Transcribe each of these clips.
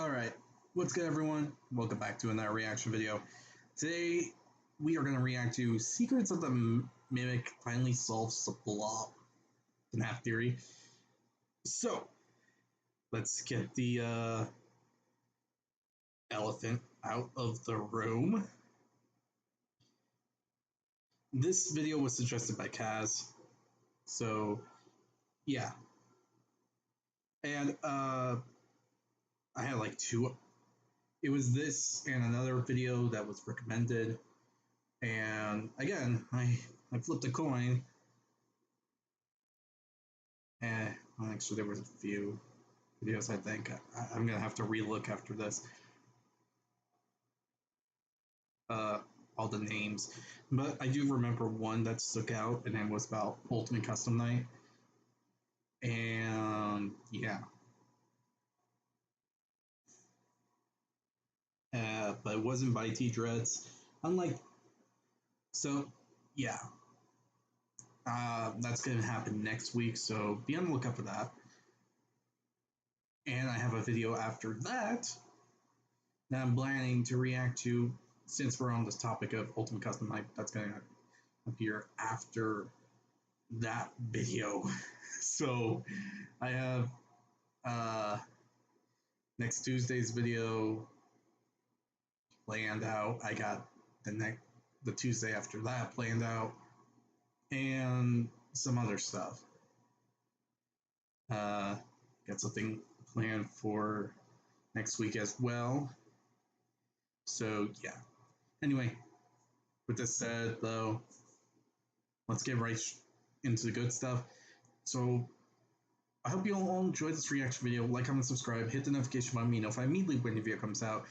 Alright, what's good everyone? Welcome back to another reaction video. Today, we are going to react to Secrets of the Mimic Finally Solves the Blob, FNAF Theory. So, let's get the elephant out of the room. This video was suggested by Kaz, so yeah. And I had like two. It was this and another video that was recommended. And again, I flipped a coin. And well, actually, there was a few videos. I think I'm gonna have to relook after this. All the names, but I do remember one that stuck out, and it was about Ultimate Custom Night. And yeah. But it wasn't by T Dreads. Unlike, so yeah, that's gonna happen next week. So be on the lookout for that. And I have a video after that I'm planning to react to. Since we're on this topic of Ultimate Custom Night, that's gonna appear after that video. So I have next Tuesday's video planned out. I got the Tuesday after that planned out, and some other stuff. Got something planned for next week as well. So yeah. Anyway, with this said, though, let's get right into the good stuff. So I hope you all enjoyed this reaction video. Like, comment, subscribe, hit the notification button, notify immediately when the video comes out.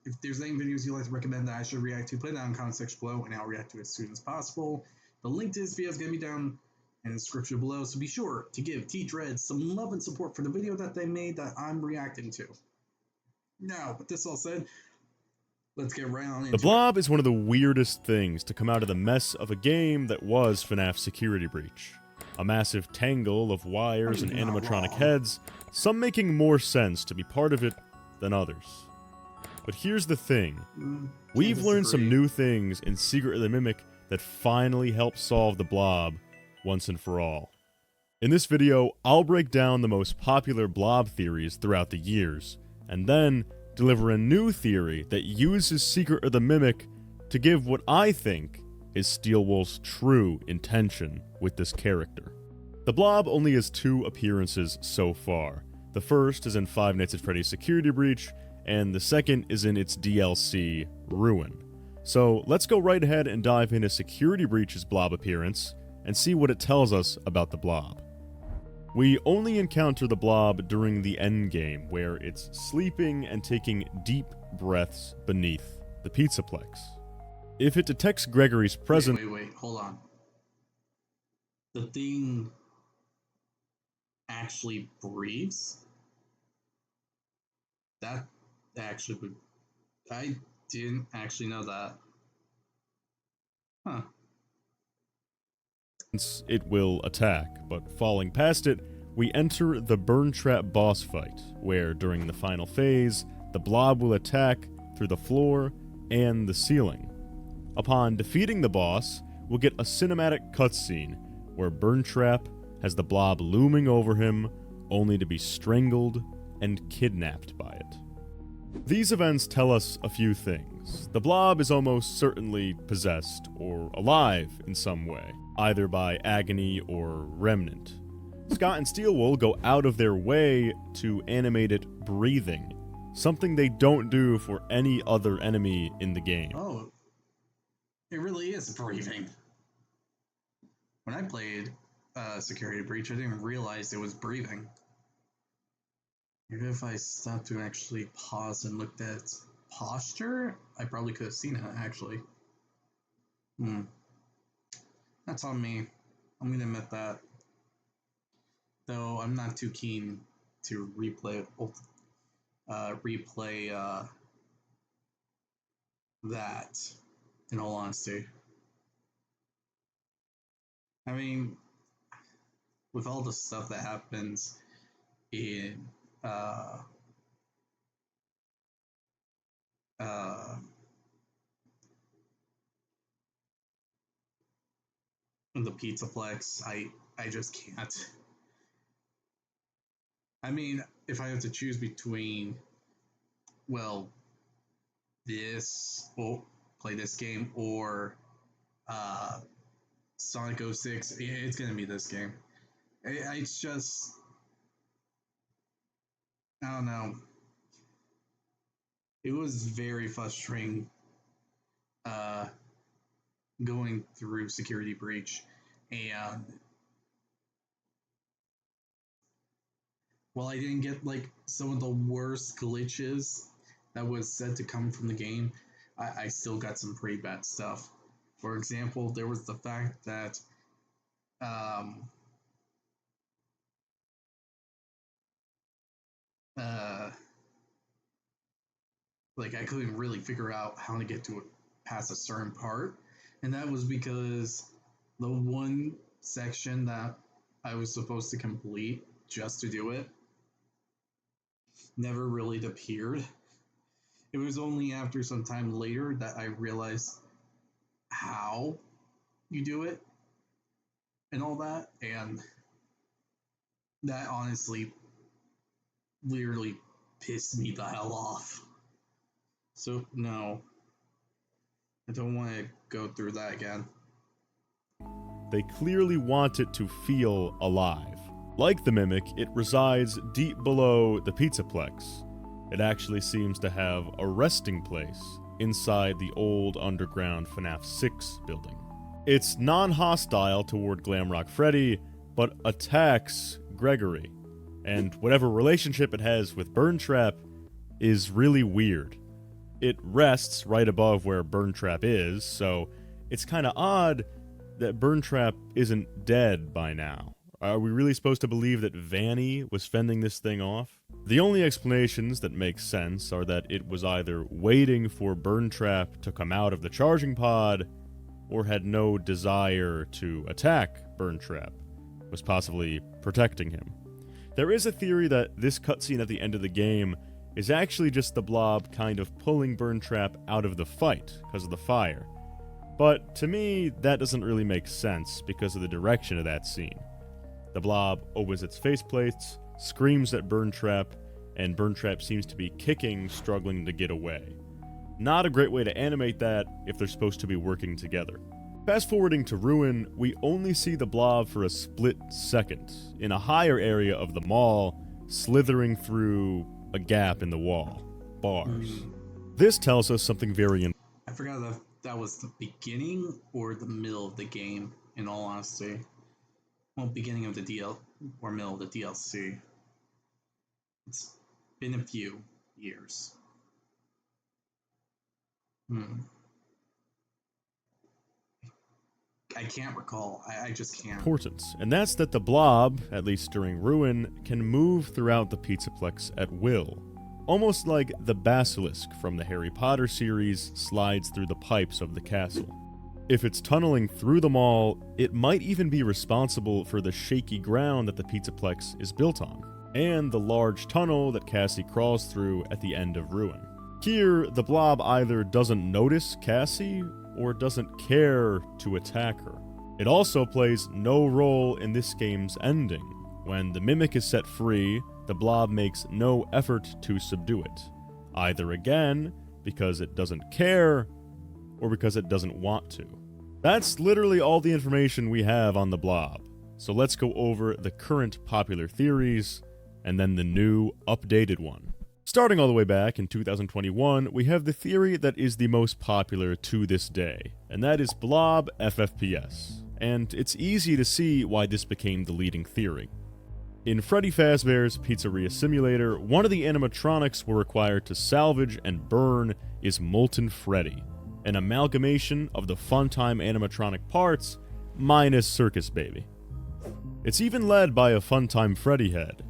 If there's any videos you'd like to recommend that I should react to, put it down in the comment section below, and I'll react to it as soon as possible. The link to this video is going to be down in the description below, so be sure to give T Dreads some love and support for the video that they made that I'm reacting to. Now, with this all said, let's get right on into it. The blob is one of the weirdest things to come out of the mess of a game that was FNAF Security Breach. A massive tangle of wires and animatronic heads, some making more sense to be part of it than others. But here's the thing, we've learned some new things in Secret of the Mimic that finally help solve the blob once and for all. In this video, I'll break down the most popular blob theories throughout the years, and then deliver a new theory that uses Secret of the Mimic to give what I think is Steelwoolf's true intention with this character. The blob only has 2 appearances so far. The first is in Five Nights at Freddy's Security Breach, and the second is in its DLC, Ruin. So let's go right ahead and dive into Security Breach's blob appearance, and see what it tells us about the blob. We only encounter the blob during the endgame, where it's sleeping and taking deep breaths beneath the Pizzaplex. If it detects Gregory's presence... Wait, hold on. The thing actually breathes? That actually would... I didn't actually know that. Huh. It will attack, but falling past it, we enter the Burn Trap boss fight, where during the final phase, the blob will attack through the floor and the ceiling. Upon defeating the boss, we'll get a cinematic cutscene where Burn Trap has the blob looming over him, only to be strangled and kidnapped by it. These events tell us a few things. The blob is almost certainly possessed or alive in some way, either by agony or remnant. Scott and Steelwool go out of their way to animate it breathing, something they don't do for any other enemy in the game. Oh, it really is breathing. When I played Security Breach, I didn't realize it was breathing. Maybe if I stopped to actually pause and looked at its posture, I probably could have seen it, actually. That's on me. I'm gonna admit that. Though I'm not too keen to replay that, in all honesty. I mean, with all the stuff that happens in uh, uh, the Pizzaplex. I just can't. I mean, if I have to choose between, well, this or play this game or uh, Sonic 06, it's gonna be this game. It's just, I don't know. It was very frustrating uh, going through Security Breach, and while I didn't get like some of the worst glitches that was said to come from the game, I still got some pretty bad stuff. For example, there was the fact that um, uh, like I couldn't really figure out how to get to it past a certain part, and that was because the one section that I was supposed to complete just to do it never really appeared. It was only after some time later that I realized how you do it and all that, and that honestly literally pissed me the hell off. So no, I don't want to go through that again. They clearly want it to feel alive. Like the Mimic, it resides deep below the Pizzaplex. It actually seems to have a resting place inside the old underground FNAF 6 building. It's non-hostile toward Glamrock Freddy, but attacks Gregory. And whatever relationship it has with Burntrap is really weird. It rests right above where Burntrap is, so it's kinda odd that Burntrap isn't dead by now. Are we really supposed to believe that Vanny was fending this thing off? The only explanations that make sense are that it was either waiting for Burntrap to come out of the charging pod, or had no desire to attack Burntrap, was possibly protecting him. There is a theory that this cutscene at the end of the game is actually just the blob kind of pulling Burntrap out of the fight because of the fire. But to me, that doesn't really make sense because of the direction of that scene. The blob opens its faceplates, screams at Burntrap, and Burntrap seems to be kicking, struggling to get away. Not a great way to animate that if they're supposed to be working together. Fast forwarding to Ruin, we only see the blob for a split second, in a higher area of the mall, slithering through a gap in the wall. Bars. This tells us something very important. I forgot if that was the beginning or the middle of the game, in all honesty. Well, beginning of the DL or middle of the DLC. It's been a few years. I can't recall. I just can't. Importance, and that's that the blob, at least during Ruin, can move throughout the Pizzaplex at will. Almost like the basilisk from the Harry Potter series slides through the pipes of the castle. If it's tunneling through the mall, it might even be responsible for the shaky ground that the Pizzaplex is built on, and the large tunnel that Cassie crawls through at the end of Ruin. Here, the blob either doesn't notice Cassie, or doesn't care to attack her. It also plays no role in this game's ending. When the Mimic is set free, the blob makes no effort to subdue it, either again, because it doesn't care, or because it doesn't want to. That's literally all the information we have on the blob. So let's go over the current popular theories, and then the new, updated one. Starting all the way back in 2021, we have the theory that is the most popular to this day, and that is Blob FFPS. And it's easy to see why this became the leading theory. In Freddy Fazbear's Pizzeria Simulator, one of the animatronics we're required to salvage and burn is Molten Freddy, an amalgamation of the Funtime animatronic parts minus Circus Baby. It's even led by a Funtime Freddy head.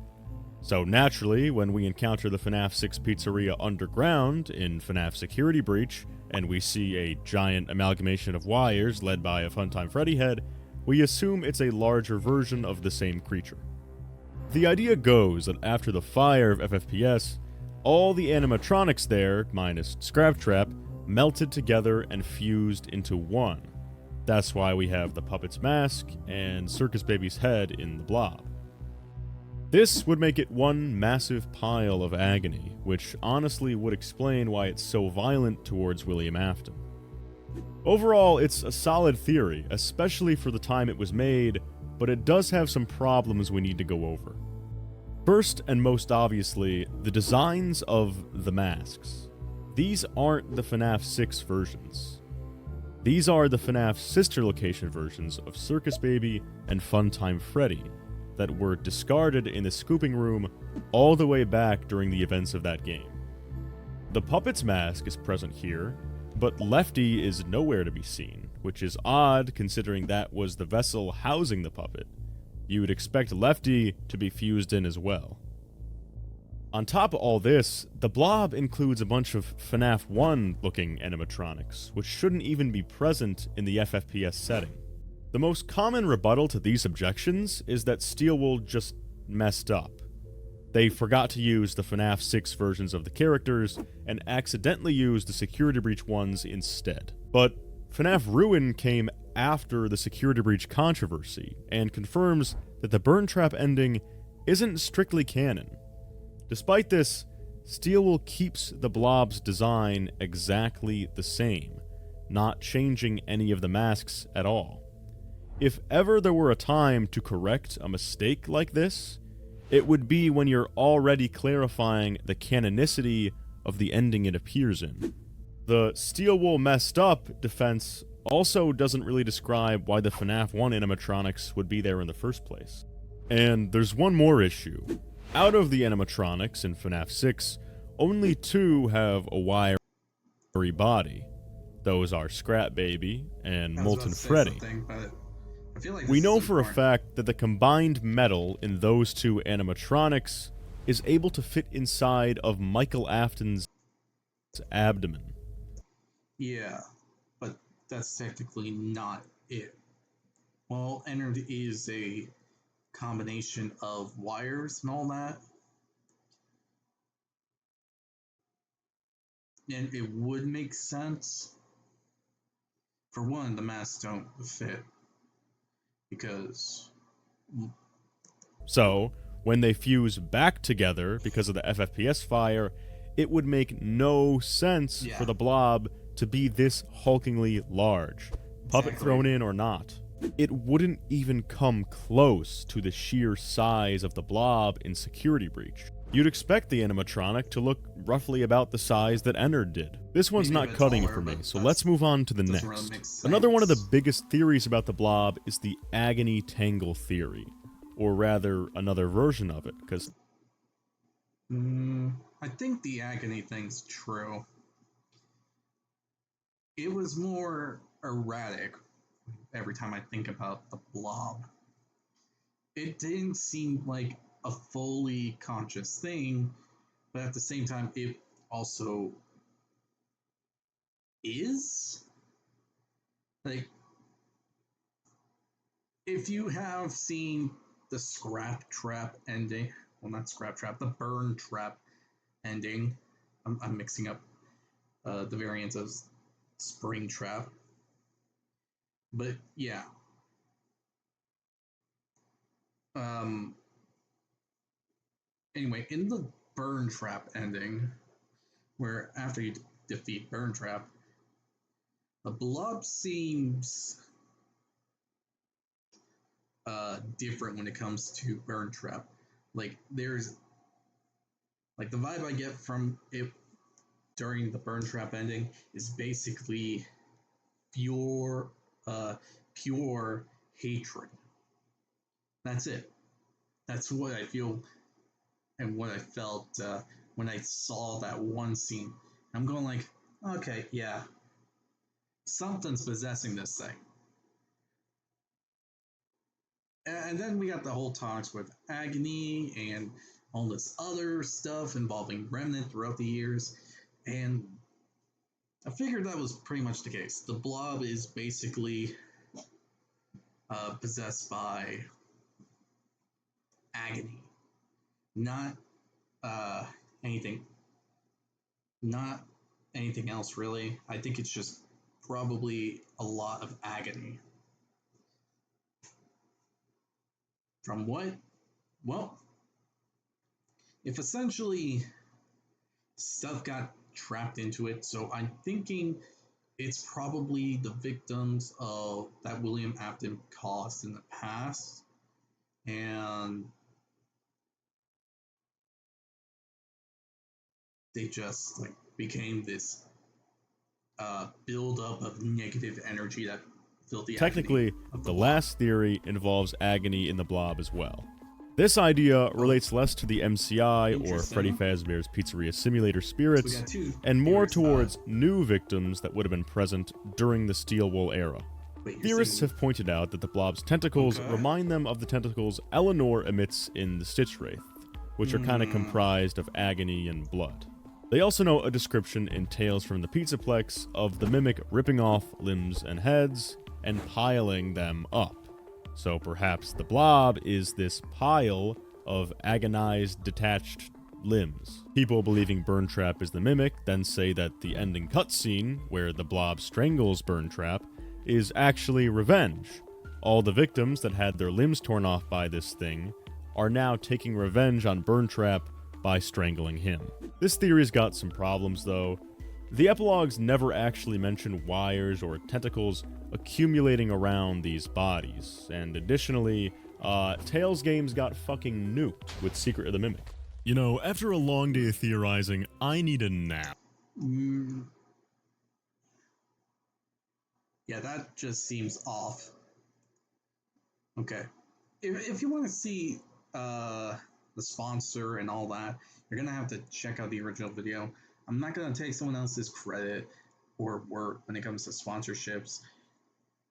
So naturally, when we encounter the FNAF 6 pizzeria underground in FNAF Security Breach, and we see a giant amalgamation of wires led by a Funtime Freddy head, we assume it's a larger version of the same creature. The idea goes that after the fire of FFPS, all the animatronics there, minus Scraptrap, melted together and fused into one. That's why we have the puppet's mask and Circus Baby's head in the blob. This would make it one massive pile of agony, which honestly would explain why it's so violent towards William Afton. Overall, it's a solid theory, especially for the time it was made, but it does have some problems we need to go over. First and most obviously, the designs of the masks. These aren't the FNAF 6 versions. These are the FNAF sister location versions of Circus Baby and Funtime Freddy that were discarded in the scooping room all the way back during the events of that game. The puppet's mask is present here, but Lefty is nowhere to be seen, which is odd considering that was the vessel housing the puppet. You would expect Lefty to be fused in as well. On top of all this, the blob includes a bunch of FNAF 1 looking animatronics, which shouldn't even be present in the FFPS setting. The most common rebuttal to these objections is that Steelwool just messed up. They forgot to use the FNAF 6 versions of the characters and accidentally used the Security Breach ones instead. But FNAF Ruin came after the Security Breach controversy and confirms that the Burn Trap ending isn't strictly canon. Despite this, Steelwool keeps the blob's design exactly the same, not changing any of the masks at all. If ever there were a time to correct a mistake like this, it would be when you're already clarifying the canonicity of the ending it appears in. The Steelwool messed up defense also doesn't really describe why the FNAF 1 animatronics would be there in the first place. And there's one more issue. Out of the animatronics in FNAF 6, only 2 have a wiry body. Those are Scrap Baby and Molten Freddy. We know for a fact that the combined metal in those 2 animatronics is able to fit inside of Michael Afton's abdomen. Yeah, but that's technically not it. Well, Ennard is a combination of wires and all that. And it would make sense. For one, the masks don't fit. Because... So, when they fuse back together because of the FFPS fire, it would make no sense for the blob to be this hulkingly large, puppet thrown in or not. It wouldn't even come close to the sheer size of the blob in Security Breach. You'd expect the animatronic to look roughly about the size that Ennard did. This one's not cutting it for me, so let's move on to the next. Another one of the biggest theories about the blob is the agony tangle theory. Or rather, another version of it, because... I think the agony thing's true. It was more erratic every time I think about the blob. It didn't seem like a fully conscious thing, but at the same time, it also is. Like, if you have seen the Scrap Trap ending, well, not Scrap Trap, the Burn Trap ending, I'm mixing up the variants of Spring Trap, but yeah. Anyway, in the Burn Trap ending, where after you defeat Burn Trap, the blob seems different when it comes to Burn Trap. Like, there's, like, the vibe I get from it during the Burn Trap ending is basically pure hatred. That's it. That's what I feel and what I felt when I saw that one scene. I'm going like, okay, yeah, something's possessing this thing. And then we got the whole talks with Agony and all this other stuff involving Remnant throughout the years, and I figured that was pretty much the case. The blob is basically possessed by Agony. Not uh, anything, not anything else really. I think it's just probably a lot of agony. From what? Well, if essentially stuff got trapped into it, so I'm thinking it's probably the victims of that William Afton caused in the past, and they just like became this buildup of negative energy that filled the agony Technically, of the the blob. last theory involves agony in the blob as well. This idea relates less to the MCI or Freddy Interesting. Fazbear's Pizzeria Simulator So we spirits, got two and more theories. towards new victims that would have been present during the Steel Wool era. Wait, you're Theorists saying have pointed out that the blob's tentacles Okay. remind them of the tentacles Eleanor emits in the Stitch Wraith, which are kind of comprised of agony and blood. They also know a description in Tales from the Pizzaplex of the mimic ripping off limbs and heads and piling them up. So perhaps the blob is this pile of agonized, detached limbs. People believing Burntrap is the mimic then say that the ending cutscene, where the blob strangles Burntrap, is actually revenge. All the victims that had their limbs torn off by this thing are now taking revenge on Burntrap by strangling him. This theory's got some problems though. The epilogues never actually mention wires or tentacles accumulating around these bodies, and additionally, Tales games got fucking nuked with Secret of the Mimic. You know, after a long day of theorizing, I need a nap. Yeah, that just seems off. Okay. If you want to see the sponsor and all that, you're going to have to check out the original video. I'm not going to take someone else's credit or work when it comes to sponsorships.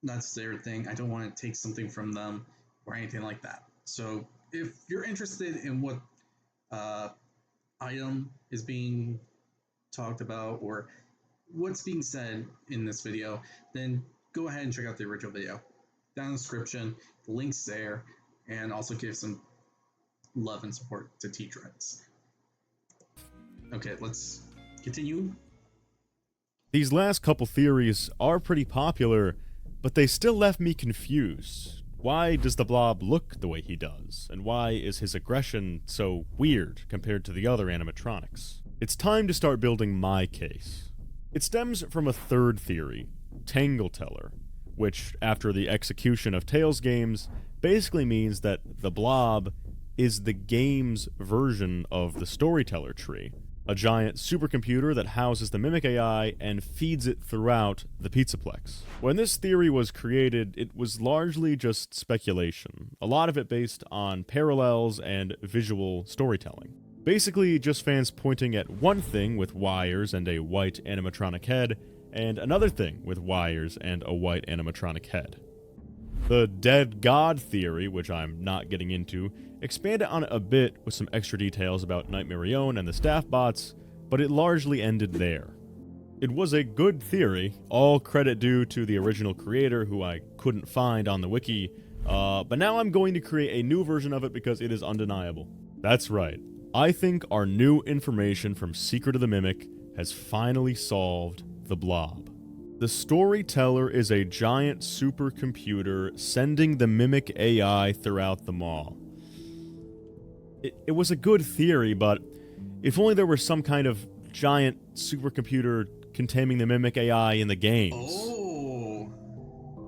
That's their thing. I don't want to take something from them or anything like that. So if you're interested in what item is being talked about or what's being said in this video, then go ahead and check out the original video. Down in the description, the link's there, and also give some love and support to T-Dreads. Okay, let's continue. These last couple theories are pretty popular, but they still left me confused. Why does the blob look the way he does? And why is his aggression so weird compared to the other animatronics? It's time to start building my case. It stems from a third theory, Tangleteller, which, after the execution of Tales games, basically means that the blob is the game's version of the storyteller tree, a giant supercomputer that houses the Mimic AI and feeds it throughout the Pizzaplex. When this theory was created, it was largely just speculation, a lot of it based on parallels and visual storytelling. Basically, just fans pointing at one thing with wires and a white animatronic head, and another thing with wires and a white animatronic head. The dead god theory, which I'm not getting into, expanded on it a bit with some extra details about Nightmarion and the staff bots, but it largely ended there. It was a good theory, all credit due to the original creator who I couldn't find on the wiki, but now I'm going to create a new version of it because it is undeniable. That's right, I think our new information from Secret of the Mimic has finally solved the blob. The storyteller is a giant supercomputer sending the Mimic AI throughout the mall. It was a good theory, but if only there was some kind of giant supercomputer containing the Mimic AI in the games.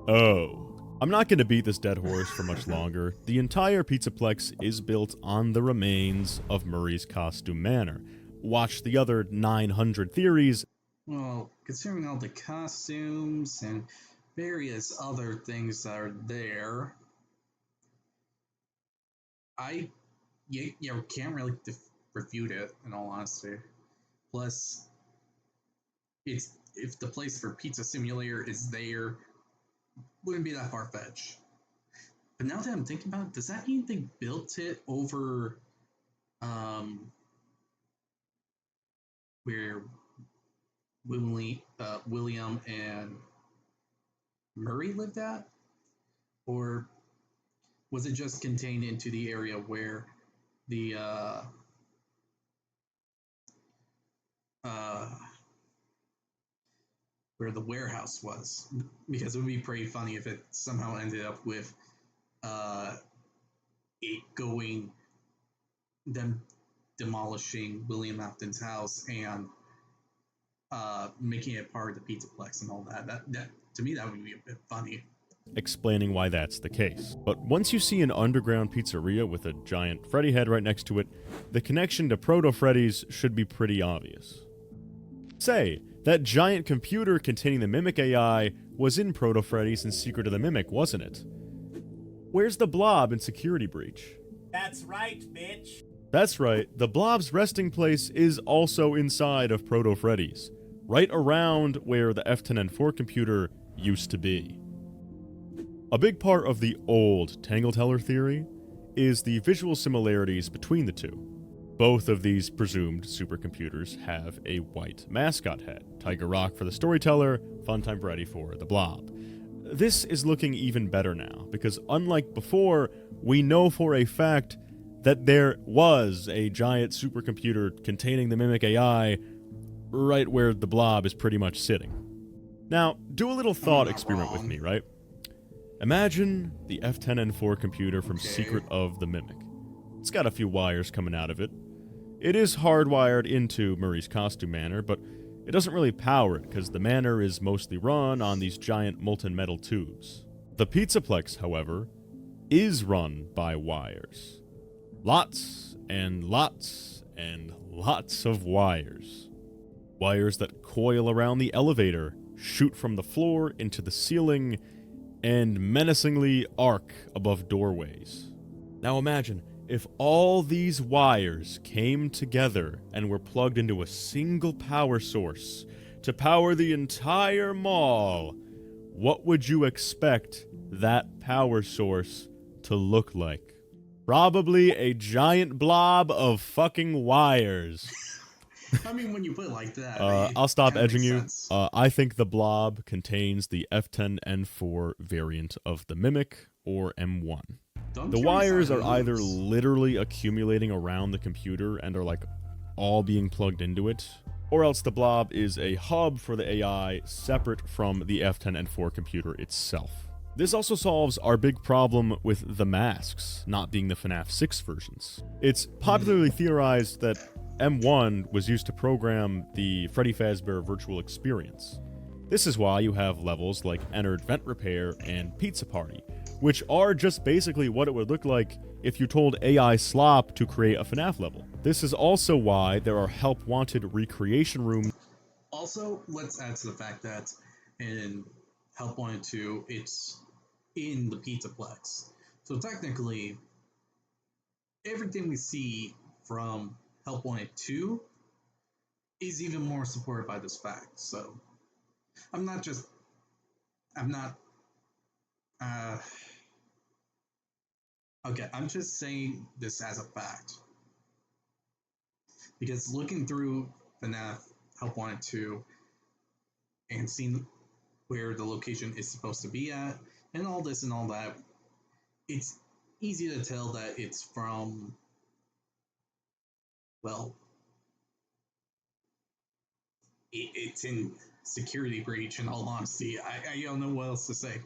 Oh. I'm not going to beat this dead horse for much longer. The entire Pizzaplex is built on the remains of Murray's Costume Manor. Watch the other 900 theories. Well, considering all the costumes and various other things that are there, you can't really refute it, in all honesty. Plus, if the place for Pizza Simulator is there, wouldn't be that far-fetched. But now that I'm thinking about it, does that mean they built it over where William and Murray lived at? Or was it just contained into the area where the uh, where the warehouse was, because it would be pretty funny if it somehow ended up with uh, it going them demolishing William Afton's house and making it part of the Pizzaplex and all that. That to me that would be a bit funny. Explaining why that's the case. But once you see an underground pizzeria with a giant Freddy head right next to it, the connection to Proto Freddy's should be pretty obvious. Say, that giant computer containing the Mimic AI was in Proto Freddy's and Secret of the Mimic, wasn't it? Where's the blob in Security Breach? That's right, bitch. That's right, the blob's resting place is also inside of Proto Freddy's, right around where the F10N4 computer used to be. A big part of the old Tangle Teller theory is the visual similarities between the two. Both of these presumed supercomputers have a white mascot head. Tiger Rock for the storyteller, Funtime Freddy for the blob. This is looking even better now, because unlike before, we know for a fact that there was a giant supercomputer containing the Mimic AI right where the blob is pretty much sitting. Now, do a little thought experiment with me, right? Imagine the F10N4 computer from Secret of the Mimic. It's got a few wires coming out of it. It is hardwired into Murray's costume manor, but it doesn't really power it because the manor is mostly run on these giant molten metal tubes. The Pizzaplex, however, is run by wires. Lots and lots and lots of wires. Wires that coil around the elevator, shoot from the floor into the ceiling, and menacingly arc above doorways. Now imagine if all these wires came together and were plugged into a single power source to power the entire mall. What would you expect that power source to look like? Probably a giant blob of fucking wires. I mean, when you put it like that, I'll stop edging you. sense. I think the blob contains the F10N4 variant of the Mimic, or M1. Don't The you wires decide are either who's- literally accumulating around the computer and are like all being plugged into it, or else the blob is a hub for the AI separate from the F10N4 computer itself. This also solves our big problem with the masks not being the FNAF 6 versions. It's popularly theorized that M1 was used to program the Freddy Fazbear virtual experience. This is why you have levels like Entered Vent Repair and Pizza Party, which are just basically what it would look like if you told AI Slop to create a FNAF level. This is also why there are help wanted recreation rooms. Also, let's add to the fact that in Help Wanted 2, it's in the Pizzaplex. So technically, everything we see from Help Wanted 2 is even more supported by this fact. So I'm not okay, I'm just saying this as a fact. Because looking through FNAF Help Wanted 2 and seeing where the location is supposed to be at, and all this and all that, it's easy to tell that it's from, well, it's in Security Breach, in all honesty. I don't know what else to say.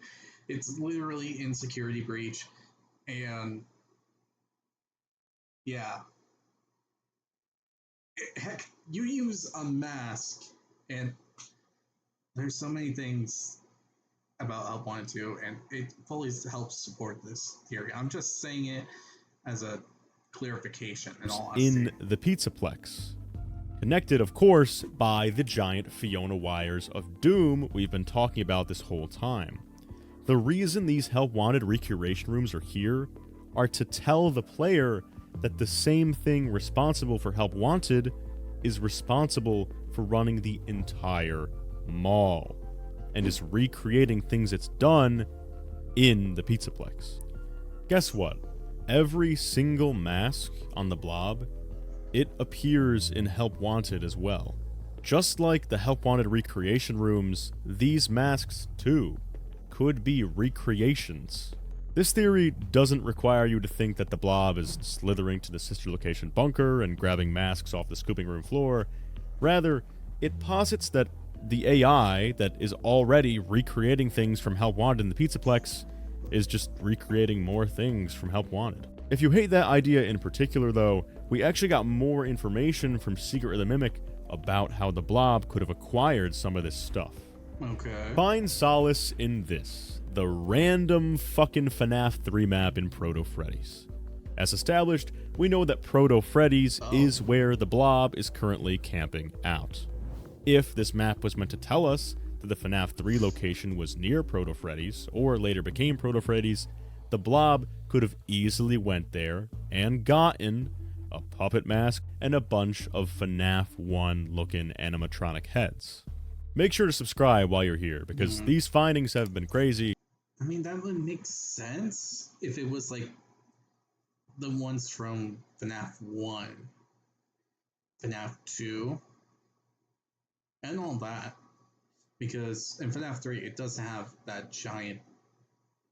It's literally in Security Breach, and yeah. Heck, you use a mask, and there's so many things about Help Wanted 2, and it fully helps support this theory. I'm just saying it as a clarification in all honesty. In the Pizzaplex. Connected, of course, by the giant Fiona wires of doom we've been talking about this whole time. The reason these Help Wanted recreation rooms are here are to tell the player that the same thing responsible for Help Wanted is responsible for running the entire mall, and is recreating things it's done in the Pizzaplex. Guess what? Every single mask on the blob, it appears in Help Wanted as well. Just like the Help Wanted recreation rooms, these masks too could be recreations This theory doesn't require you to think that the blob is slithering to the sister location bunker and grabbing masks off the scooping room floor. Rather, it posits that the AI that is already recreating things from Help Wanted in the Pizzaplex is just recreating more things from Help Wanted. If you hate that idea in particular, though, we actually got more information from Secret of the Mimic about how the blob could have acquired some of this stuff. Okay. Find solace in this: the random fucking FNAF 3 map in Proto Freddy's. As established, we know that Proto Freddy's is where the blob is currently camping out. If this map was meant to tell us that the FNAF 3 location was near Proto Freddy's, or later became Proto Freddy's, the blob could have easily went there and gotten a puppet mask and a bunch of FNAF 1 looking animatronic heads. Make sure to subscribe while you're here, because these findings have been crazy. I mean, that would make sense if it was like the ones from FNAF 1, FNAF 2, and all that. Because in FNAF 3, it does have that giant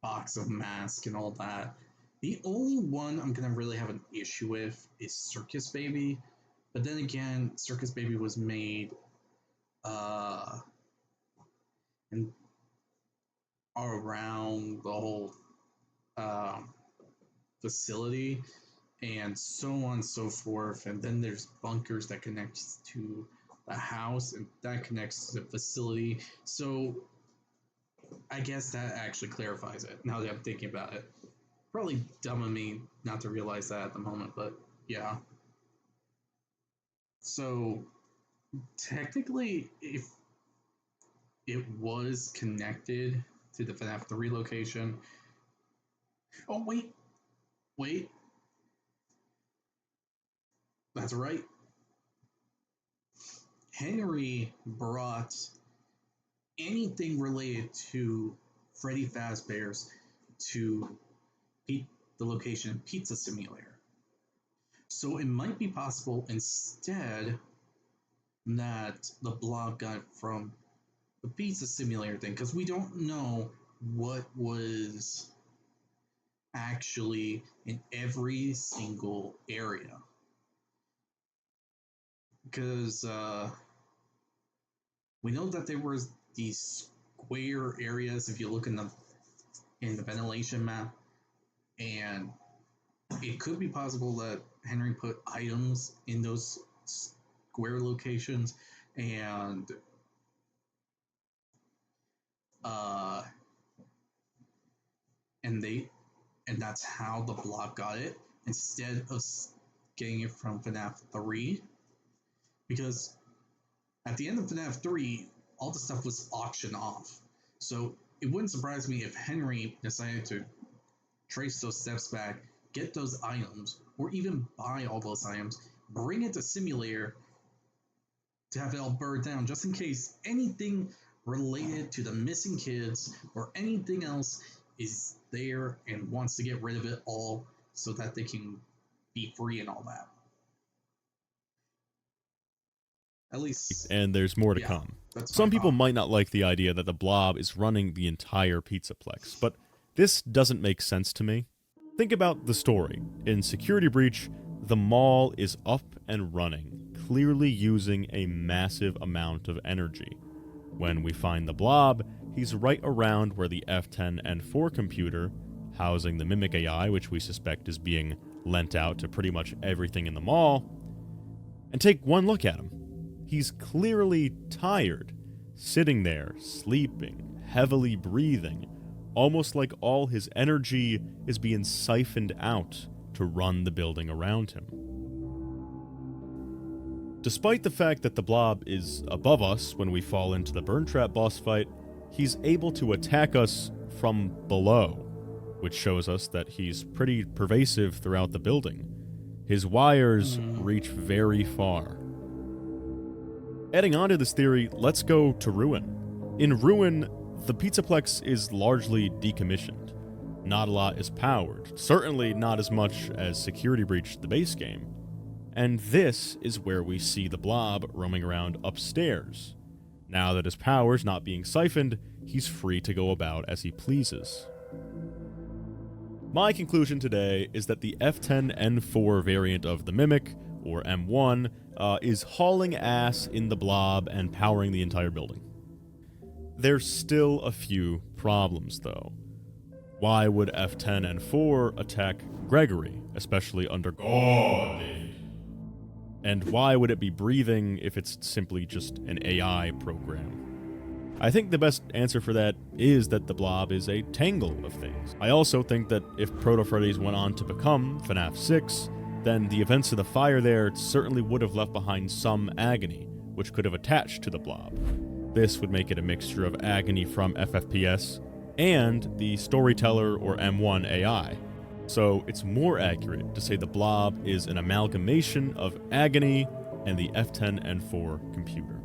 box of masks and all that. The only one I'm going to really have an issue with is Circus Baby. But then again, Circus Baby was made and around the whole facility and so on and so forth. And then there's bunkers that connect to the house and that connects to the facility. So I guess that actually clarifies it now that I'm thinking about it. Probably dumb of me not to realize that at the moment, but yeah. So technically, if it was connected to the FNAF 3 location. Oh, wait. That's right. Henry brought anything related to Freddy Fazbear's to the location Pizza Simulator. So it might be possible instead that the blob got from the Pizza Simulator thing, because we don't know what was actually in every single area. Because we know that there was these square areas if you look in the ventilation map, and it could be possible that Henry put items in those square locations, and and that's how the blob got it instead of getting it from FNAF 3. Because at the end of FNAF 3, all the stuff was auctioned off. So it wouldn't surprise me if Henry decided to trace those steps back, get those items, or even buy all those items, bring it to Simulator to have it all burned down, just in case anything related to the missing kids or anything else is there and wants to get rid of it all so that they can be free and all that. At least. And there's more to come. Some people might not like the idea that the blob is running the entire Pizzaplex, but this doesn't make sense to me. Think about the story. In Security Breach, the mall is up and running, clearly using a massive amount of energy. When we find the blob, he's right around where the F10N4 computer, housing the Mimic AI, which we suspect is being lent out to pretty much everything in the mall, and take one look at him. He's clearly tired, sitting there, sleeping, heavily breathing, almost like all his energy is being siphoned out to run the building around him. Despite the fact that the blob is above us when we fall into the Burn Trap boss fight, he's able to attack us from below, which shows us that he's pretty pervasive throughout the building. His wires reach very far. Adding on to this theory, let's go to Ruin. In Ruin, the Pizzaplex is largely decommissioned. Not a lot is powered, certainly not as much as Security Breach, the base game. And this is where we see the blob roaming around upstairs. Now that his power's not being siphoned, he's free to go about as he pleases. My conclusion today is that the F10N4 variant of the Mimic, or M1, is hauling ass in the blob and powering the entire building. There's still a few problems, though. Why would F10N4 attack Gregory, especially under God? And why would it be breathing if it's simply just an AI program? I think the best answer for that is that the blob is a tangle of things. I also think that if Proto Freddy's went on to become FNAF 6, then the events of the fire there certainly would have left behind some agony, which could have attached to the blob. This would make it a mixture of agony from FFPS and the storyteller or M1 AI. So it's more accurate to say the blob is an amalgamation of agony and the F10N4 computer.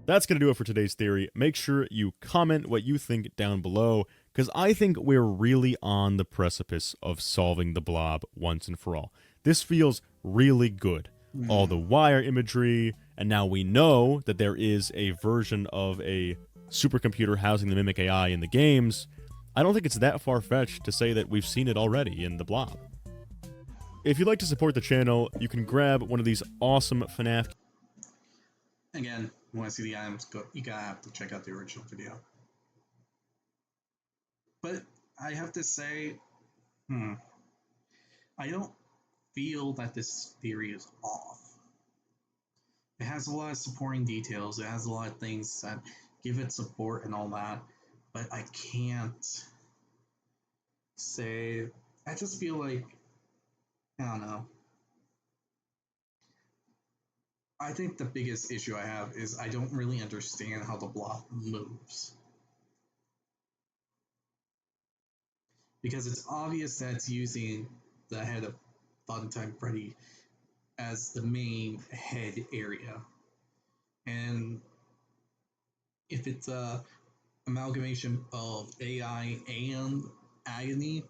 That's going to do it for today's theory. Make sure you comment what you think down below, because I think we're really on the precipice of solving the blob once and for all. This feels really good. All the wire imagery, and now we know that there is a version of a supercomputer housing the Mimic AI in the games. I don't think it's that far-fetched to say that we've seen it already in the blob. If you'd like to support the channel, you can grab one of these awesome FNAF. Again, you want to see the items, you gotta have to check out the original video. But I have to say, I don't feel that this theory is off. It has a lot of supporting details, it has a lot of things that give it support and all that, but I can't say, I just feel like, I don't know. I think the biggest issue I have is I don't really understand how the blob moves. Because it's obvious that it's using the head of Funtime Freddy as the main head area. And if it's a amalgamation of AI and agony,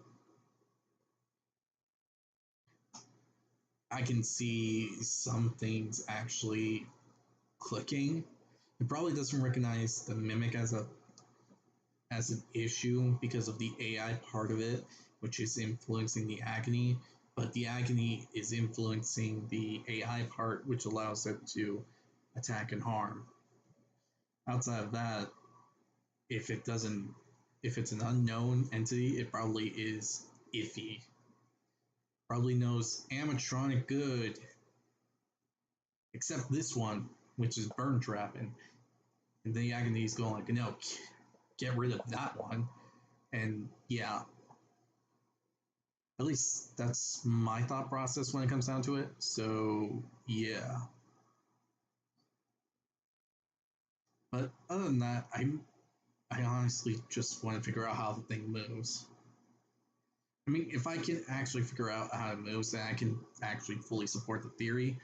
I can see some things actually clicking. It probably doesn't recognize the Mimic as an issue because of the AI part of it, which is influencing the agony, but the agony is influencing the AI part, which allows it to attack and harm. Outside of that, if it's an unknown entity, it probably is iffy. Probably knows animatronic good, except this one, which is burn trap, and the agony is going like, no, get rid of that one. And yeah, at least that's my thought process when it comes down to it. So yeah. But other than that, I honestly just want to figure out how the thing moves. I mean, if I can actually figure out how it moves, then I can actually fully support the theory.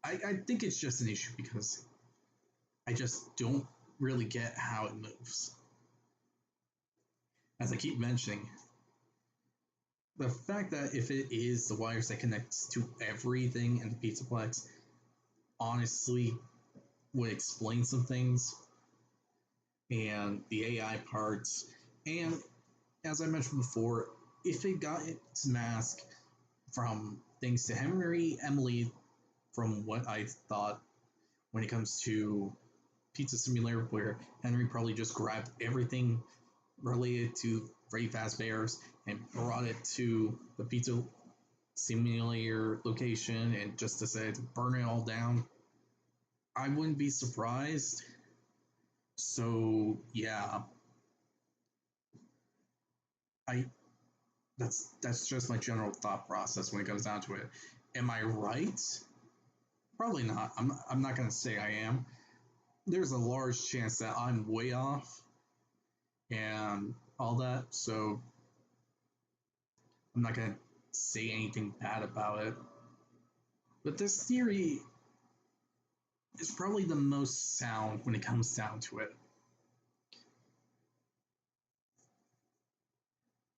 I think it's just an issue because I just don't really get how it moves. As I keep mentioning, the fact that if it is the wires that connects to everything in the Pizzaplex, honestly would explain some things. And the AI parts, and as I mentioned before, if it got its mask from thanks to Henry Emily, from what I thought when it comes to Pizza Simulator, where Henry probably just grabbed everything related to Freddy Fazbear's and brought it to the Pizza Simulator location and just decided to burn it all down, I wouldn't be surprised. So yeah, that's just my general thought process when it comes down to it. Am I right? Probably not. I'm not going to say I am. There's a large chance that I'm way off and all that, so I'm not going to say anything bad about it. But this theory is probably the most sound when it comes down to it.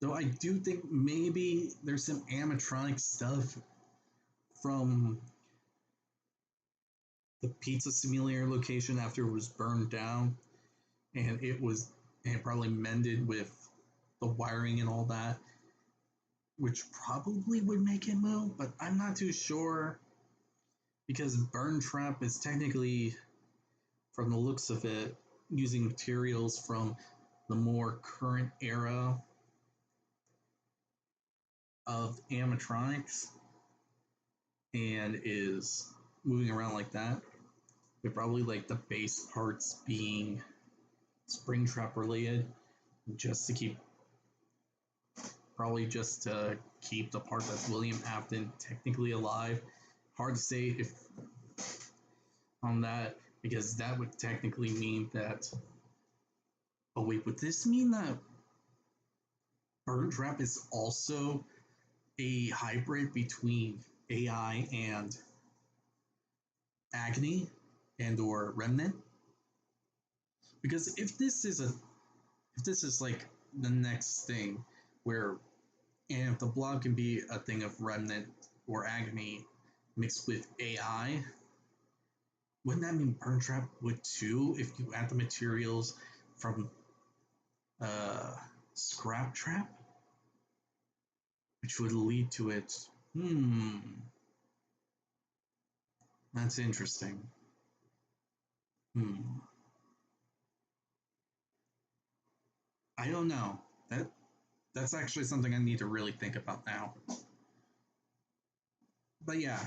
Though I do think maybe there's some animatronic stuff from the Pizza Simulator location after it was burned down, and it probably mended with the wiring and all that. which probably would make it move, but I'm not too sure because Burn Trap is technically, from the looks of it, using materials from the more current era of animatronics and is moving around like that. With probably like the base parts being Springtrap related, just to keep, probably just to keep the part that's William Afton technically alive. Hard to say if on that, because that would technically mean that. Oh wait, would this mean that Burn Trap is also a hybrid between AI and Agony and or Remnant? Because if this is like the next thing where, and if the blob can be a thing of Remnant or Agony mixed with AI, wouldn't that mean Burn Trap would too if you add the materials from Scrap Trap? Which would lead to it. That's interesting. I don't know. That's actually something I need to really think about now. But yeah,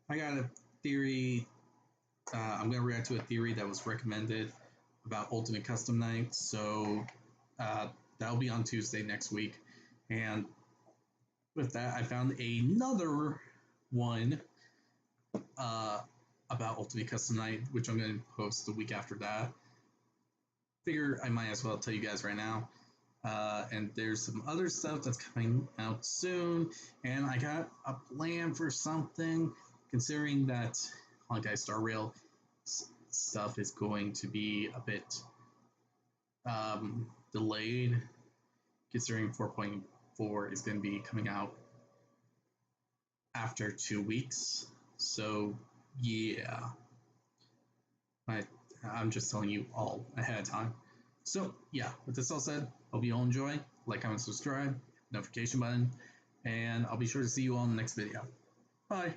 I got a theory. I'm gonna react to a theory that was recommended about Ultimate Custom Night. So that'll be on Tuesday next week. And with that, I found another one about Ultimate Custom Night, which I'm going to post the week after that. Figure I might as well tell you guys right now. And there's some other stuff that's coming out soon, and I got a plan for something, considering that Honkai Star Rail stuff is going to be a bit delayed, considering 4.4 is going to be coming out after 2 weeks. So yeah, I'm just telling you all ahead of time. So yeah, with this all said, hope you all enjoy. Like, comment, subscribe, notification button, and I'll be sure to see you all in the next video. Bye.